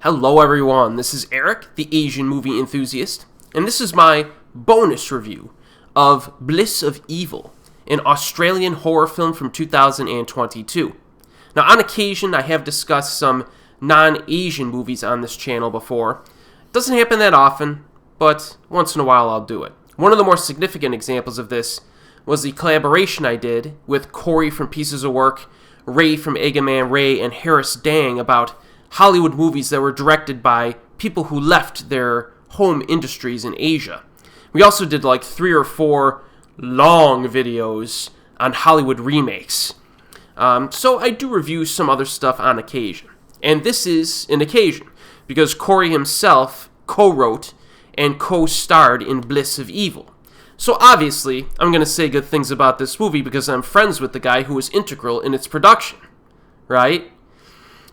Hello everyone, this is Erik, the Asian movie enthusiast, and this is my bonus review of Bliss of Evil, an Australian horror film from 2022. Now, on occasion, I have discussed some non-Asian movies on this channel before. It doesn't happen that often, but once in a while I'll do it. One of the more significant examples of this was the collaboration I did with Corrie from Pieces of Work, Ray from Eggman Ray, and Harris Dang about Hollywood movies that were directed by people who left their home industries in Asia. We also did like 3 or 4 long videos on Hollywood remakes. So I do review some other stuff on occasion. And this is an occasion, because Corrie himself co-wrote and co-starred in Bliss of Evil. So obviously, I'm going to say good things about this movie because I'm friends with the guy who was integral in its production, right?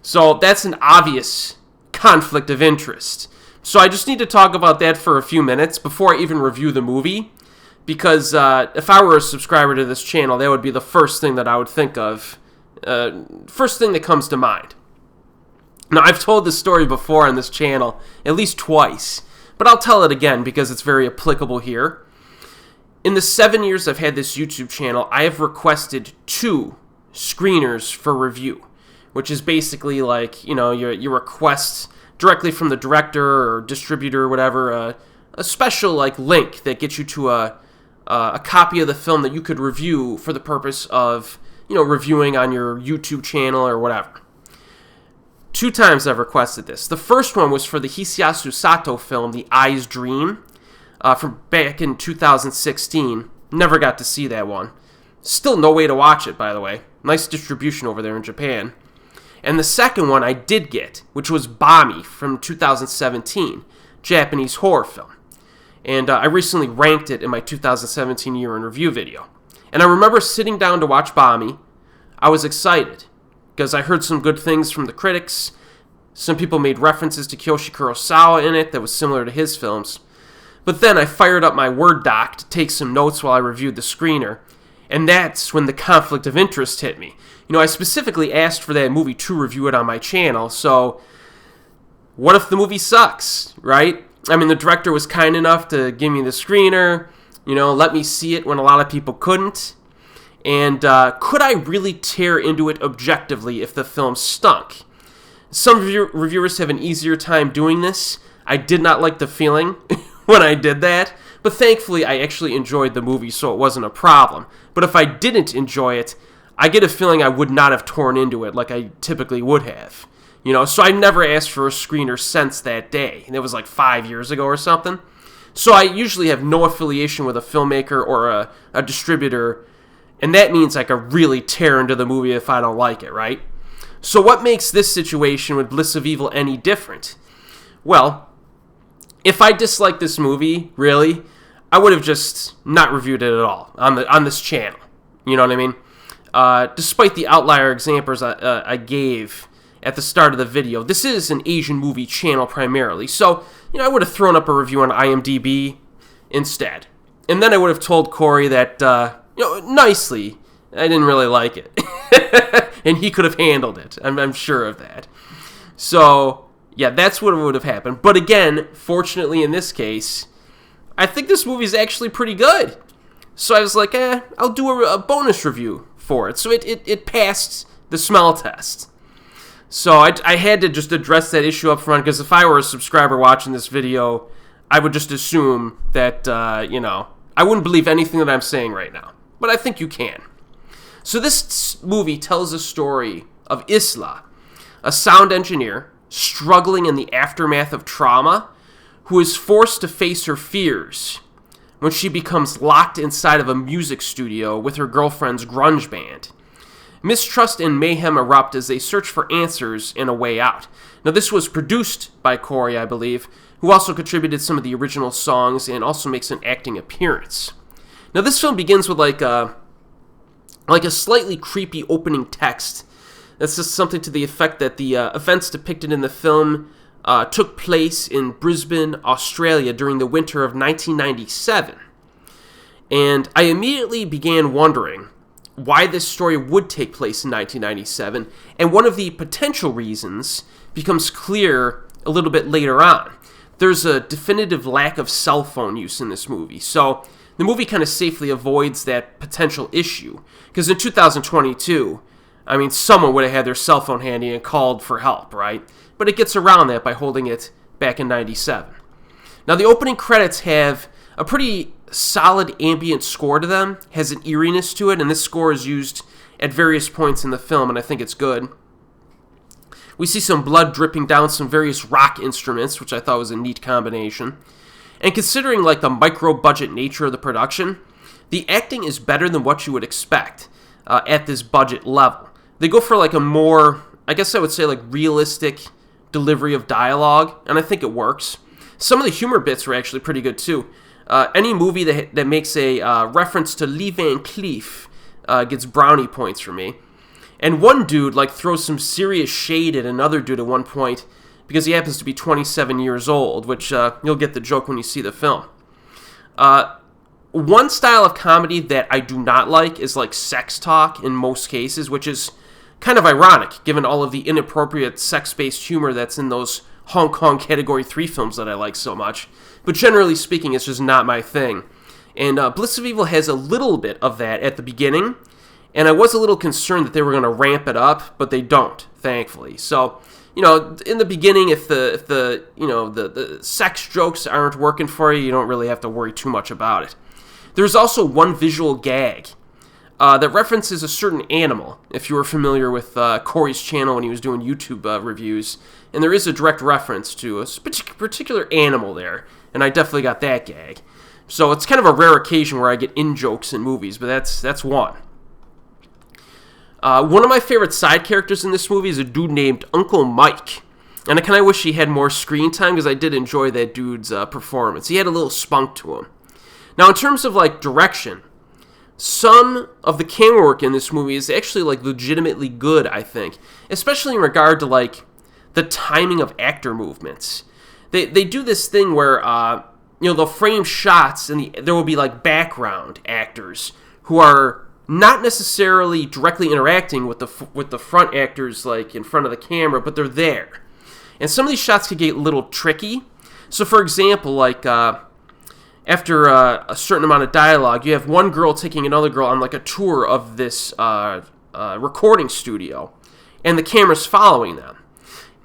So that's an obvious conflict of interest. So I just need to talk about that for a few minutes before I even review the movie, because if I were a subscriber to this channel, that would be the first thing that I would think of, first thing that comes to mind. Now, I've told this story before on this channel at least twice, but I'll tell it again because it's very applicable here. In the 7 years I've had this YouTube channel, I have requested 2 screeners for review, which is basically like, you know, you request directly from the director or distributor or whatever a special like link that gets you to a copy of the film that you could review for the purpose of, you know, reviewing on your YouTube channel or whatever. 2 times I've requested this. The first one was for the Hisayasu Sato film, The Eye's Dream, from back in 2016. Never got to see that one. Still no way to watch it, by the way. Nice distribution over there in Japan. And the second one I did get, which was Bami from 2017, Japanese horror film. And I recently ranked it in my 2017 year in review video. And I remember sitting down to watch Bami. I was excited, because I heard some good things from the critics. Some people made references to Kiyoshi Kurosawa in it that was similar to his films. But then I fired up my Word doc to take some notes while I reviewed the screener. And that's when the conflict of interest hit me. You know, I specifically asked for that movie to review it on my channel, so what if the movie sucks, right? I mean, the director was kind enough to give me the screener, you know, let me see it when a lot of people couldn't. And could I really tear into it objectively if the film stunk? Some reviewers have an easier time doing this. I did not like the feeling when I did that, but thankfully I actually enjoyed the movie, so it wasn't a problem. But if I didn't enjoy it, I get a feeling I would not have torn into it like I typically would have. You know, so I never asked for a screener since that day, and it was like 5 years ago or something. So I usually have no affiliation with a filmmaker or a distributor, and that means I could really tear into the movie if I don't like it, right? So what makes this situation with Bliss of Evil any different? Well, if I disliked this movie, really, I would have just not reviewed it at all on this channel. You know what I mean? Despite the outlier examples I gave at the start of the video, this is an Asian movie channel primarily. So, you know, I would have thrown up a review on IMDb instead. And then I would have told Corrie that, you know, nicely, I didn't really like it. And he could have handled it. I'm sure of that. So, yeah, that's what would have happened. But again, fortunately in this case, I think this movie is actually pretty good. So I was like, I'll do a bonus review for it. So it passed the smell test. So I had to just address that issue up front, because if I were a subscriber watching this video, I would just assume that, you know, I wouldn't believe anything that I'm saying right now. But I think you can. So this movie tells a story of Isla, a sound engineer struggling in the aftermath of trauma, who is forced to face her fears when she becomes locked inside of a music studio with her girlfriend's grunge band. Mistrust and mayhem erupt as they search for answers and a way out. Now, this was produced by Corrie, I believe, who also contributed some of the original songs and also makes an acting appearance. Now, this film begins with like a slightly creepy opening text. That's just something to the effect that the events depicted in the film took place in Brisbane, Australia during the winter of 1997. And I immediately began wondering why this story would take place in 1997, and one of the potential reasons becomes clear a little bit later on. There's a definitive lack of cell phone use in this movie, so the movie kind of safely avoids that potential issue. Because in 2022, I mean, someone would have had their cell phone handy and called for help, right? But it gets around that by holding it back in 97. Now, the opening credits have a pretty solid ambient score to them, has an eeriness to it, and this score is used at various points in the film, and I think it's good. We see some blood dripping down some various rock instruments, which I thought was a neat combination. And considering like the micro-budget nature of the production, the acting is better than what you would expect at this budget level. They go for like a more, I guess I would say like realistic delivery of dialogue, and I think it works. Some of the humor bits were actually pretty good too. Any movie that makes a reference to Lee Van Cleef gets brownie points for me. And one dude like throws some serious shade at another dude at one point because he happens to be 27 years old, which you'll get the joke when you see the film. One style of comedy that I do not like is like sex talk in most cases, which is kind of ironic given all of the inappropriate sex-based humor that's in those Hong Kong Category 3 films that I like so much. But generally speaking, it's just not my thing. And Bliss of Evil has a little bit of that at the beginning, and I was a little concerned that they were going to ramp it up, but they don't, thankfully. So, you know, in the beginning, if the sex jokes aren't working for you, you don't really have to worry too much about it. There's also one visual gag that references a certain animal, if you were familiar with Corrie's channel when he was doing YouTube reviews. And there is a direct reference to a particular animal there, and I definitely got that gag. So it's kind of a rare occasion where I get in-jokes in movies, but that's one. One of my favorite side characters in this movie is a dude named Uncle Mike. And I kind of wish he had more screen time because I did enjoy that dude's performance. He had a little spunk to him. Now, in terms of, like, direction, some of the camera work in this movie is actually, like, legitimately good, I think. Especially in regard to, like, the timing of actor movements. They do this thing where, they'll frame shots and there will be, like, background actors who are not necessarily directly interacting with the front actors, like, in front of the camera, but they're there. And some of these shots could get a little tricky. So, for example, like, after a certain amount of dialogue, you have one girl taking another girl on, like, a tour of this recording studio, and the camera's following them.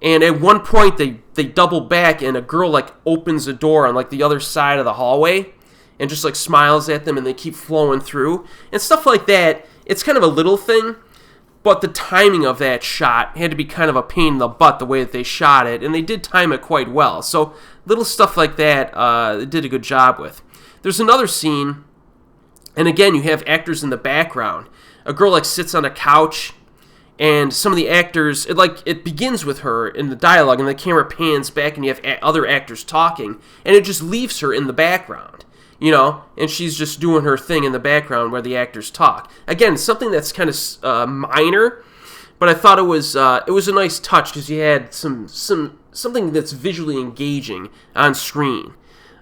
And at one point, they double back, and a girl, like, opens a door on, like, the other side of the hallway, and just, like, smiles at them, and they keep flowing through. And stuff like that, it's kind of a little thing, but the timing of that shot had to be kind of a pain in the butt, the way that they shot it, and they did time it quite well. So, little stuff like that, they did a good job with. There's another scene, and again, you have actors in the background. A girl, like, sits on a couch, and some of the actors, it begins with her in the dialogue, and the camera pans back, and you have other actors talking, and it just leaves her in the background, and she's just doing her thing in the background where the actors talk. Again, something that's kind of minor, but I thought it was a nice touch because you had something that's visually engaging on screen.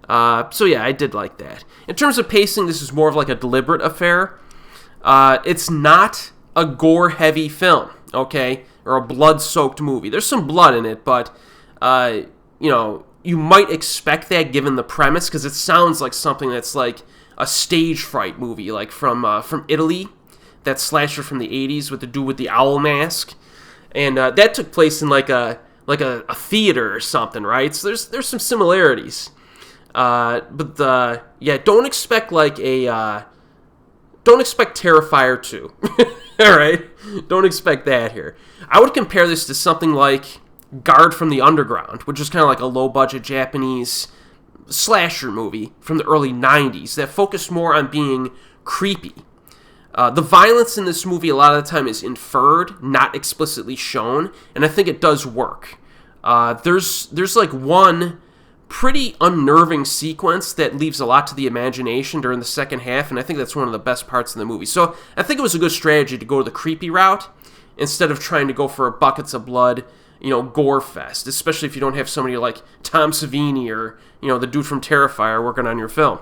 So yeah, I did like that. In terms of pacing, this is more of like a deliberate affair. It's not a gore-heavy film, okay, or a blood-soaked movie. There's some blood in it, but, you might expect that given the premise, because it sounds like something that's like a stage fright movie, like from Italy, that slasher from the 80s with the dude with the owl mask. And that took place in like a theater or something, right? So there's some similarities. But don't expect don't expect Terrifier 2. All right? Don't expect that here. I would compare this to something like Guard from the Underground, which is kind of like a low-budget Japanese slasher movie from the early 90s that focused more on being creepy. The violence in this movie a lot of the time is inferred, not explicitly shown, and I think it does work. There's like one pretty unnerving sequence that leaves a lot to the imagination during the second half, and I think that's one of the best parts of the movie. So I think it was a good strategy to go the creepy route instead of trying to go for buckets of blood, gore fest, especially if you don't have somebody like Tom Savini or, the dude from Terrifier working on your film.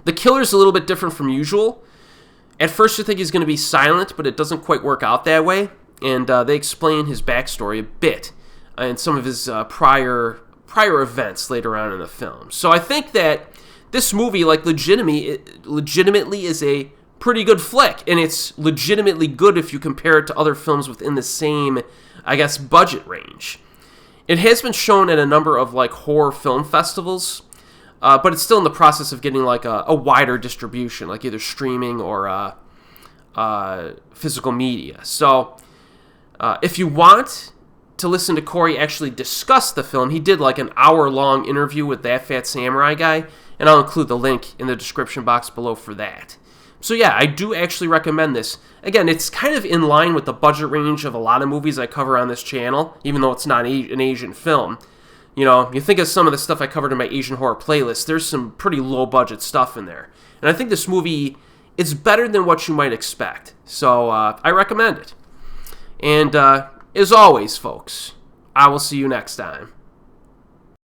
The killer's a little bit different from usual. At first you think he's going to be silent, but it doesn't quite work out that way, and they explain his backstory a bit and some of his prior events later on in the film. So I think that this movie, like, legitimately is a pretty good flick, and it's legitimately good if you compare it to other films within the same, I guess, budget range. It has been shown at a number of, like, horror film festivals, but it's still in the process of getting, like, a wider distribution, like either streaming or physical media. So if you want to listen to Corrie actually discuss the film, he did, like, an hour-long interview with That Fat Samurai guy, and I'll include the link in the description box below for that. So yeah, I do actually recommend this. Again, it's kind of in line with the budget range of a lot of movies I cover on this channel, even though it's not an Asian film. You know, you think of some of the stuff I covered in my Asian horror playlist, there's some pretty low-budget stuff in there. And I think this movie is better than what you might expect. So I recommend it. And as always, folks, I will see you next time.